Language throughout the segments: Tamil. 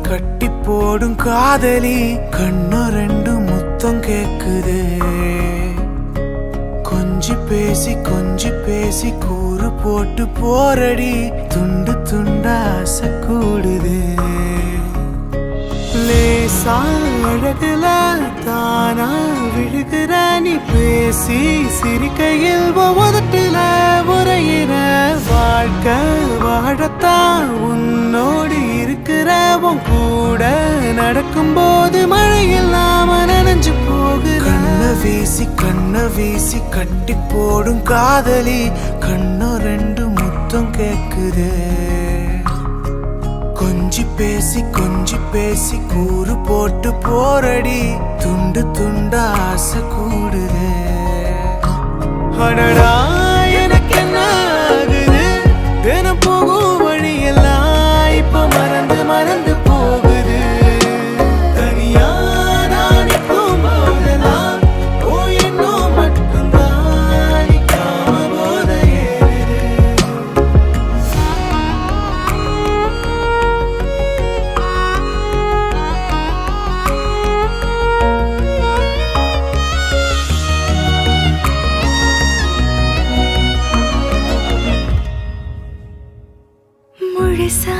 கட்டி போடும் காதலி கண்ணு ரெண்டு முத்தம் கேக்குது கொஞ்சி பேசி கூறு போட்டு போரடி துண்டு துண்டா ஆசை கூடுது லேசா அழகுல தானா விழுகிற நீ பேசி சிரிக்கையில் உதட்டுல உரையிற வாழ்க்கை வாழத்தான் உன்னோடு இருக்கிற உன் கூட நடக்கும்போது மழையில் நாம நனைஞ்சு போகுற கண்ண வீசி கட்டி போடும் காதலி கண்ணு ரெண்டு முத்தம் கேக்குது கொஞ்சி பேசி கூறு போட்டு போரடி துண்டு துண்டா ஆசை கூடுது அடடா எனக்கு என்ன ஆகுது தினம் போகும் வழியெல்லாம் இப்ப மறந்து போகுது தனியா நான் நிற்கும் போதெல்லாம் ஓ என்னும் மட்டும்தான் நிற்காம போத முழுசா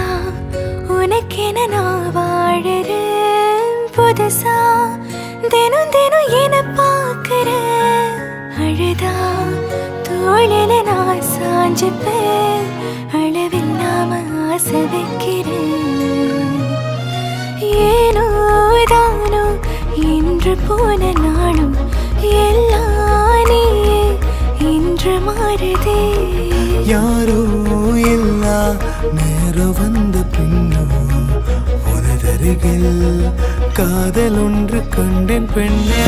உனக்கென நான் வாழறேன் புதுசா தினம் தினம் என பார்க்கிறேன் அழுதா தோளில நான் சாஞ்சுப்பேன் அளவில்லாம ஆசை வைக்கிறேன் ஏனோ தானோ இன்று போன நாளும் எல்லாம் நீயே இன்று மாறுதே யாரோ இல்லா நேரம் வந்த பின்னோ உனதருகில் காதல் ஒன்று கண்டேன் பெண்ணே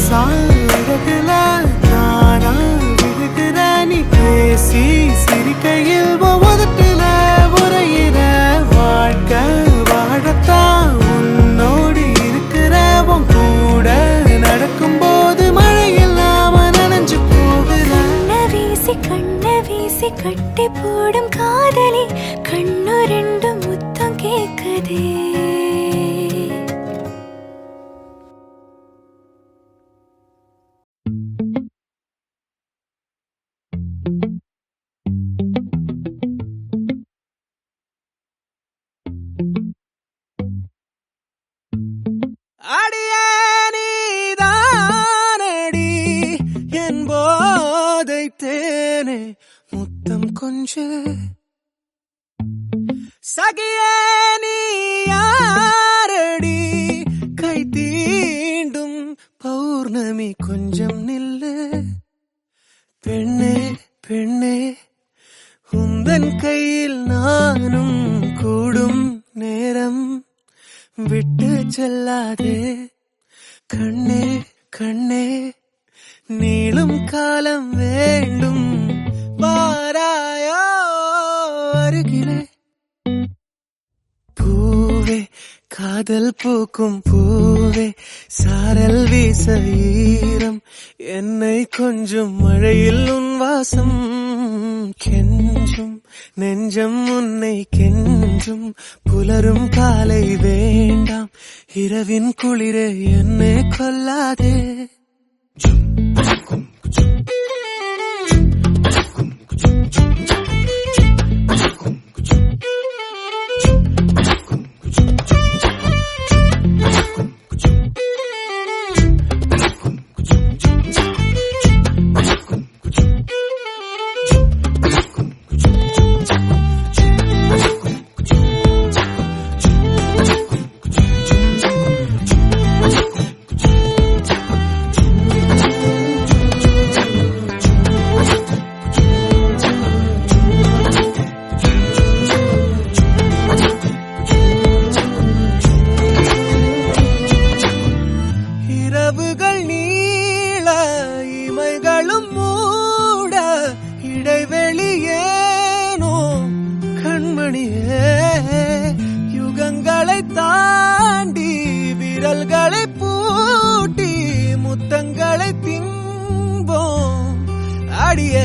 சாழகுல நானா விழுகிற நீ பேசி சிரிக்கையில் உதட்டுல உரையிற வாழ்க்கை வாழத்தான் உன்னோடு இருக்கிற உன் கூட நடக்கும்போது மழையில் நாம நனைஞ்சு போகிற கண்ண வீசி கட்டி போடும் காதலி கண்ணு ரெண்டு முத்தம் கேக்குதே அடியே நீதானடி என் போதை தேனே முத்தம் கொஞ்சு சகியே நீ யாரடி கை தீண்டும் பௌர்ணமி கொஞ்சம் நில்லு பெண்ணே பெண்ணே உந்தன் கையில் நானும் கூடும் நேரம் விட்டு செல்லாதே கண்ணே கண்ணே நீளும் காலம் வேண்டும் பாராயோ அருகிலே பூவே காதல் பூக்கும் பூவே சாரல் வீச ஈரம் என்னை கொஞ்சம் மழையில் உன் வாசம் கெஞ்சும் நெஞ்சம் உன்னை கெஞ்சும் புலரும் காலை வேண்டாம் இரவின் குளிரே என்னை கொல்லாதே யுகங்களை தாண்டி விரல்களை பூட்டி முத்தங்களை தின்போம் அடியே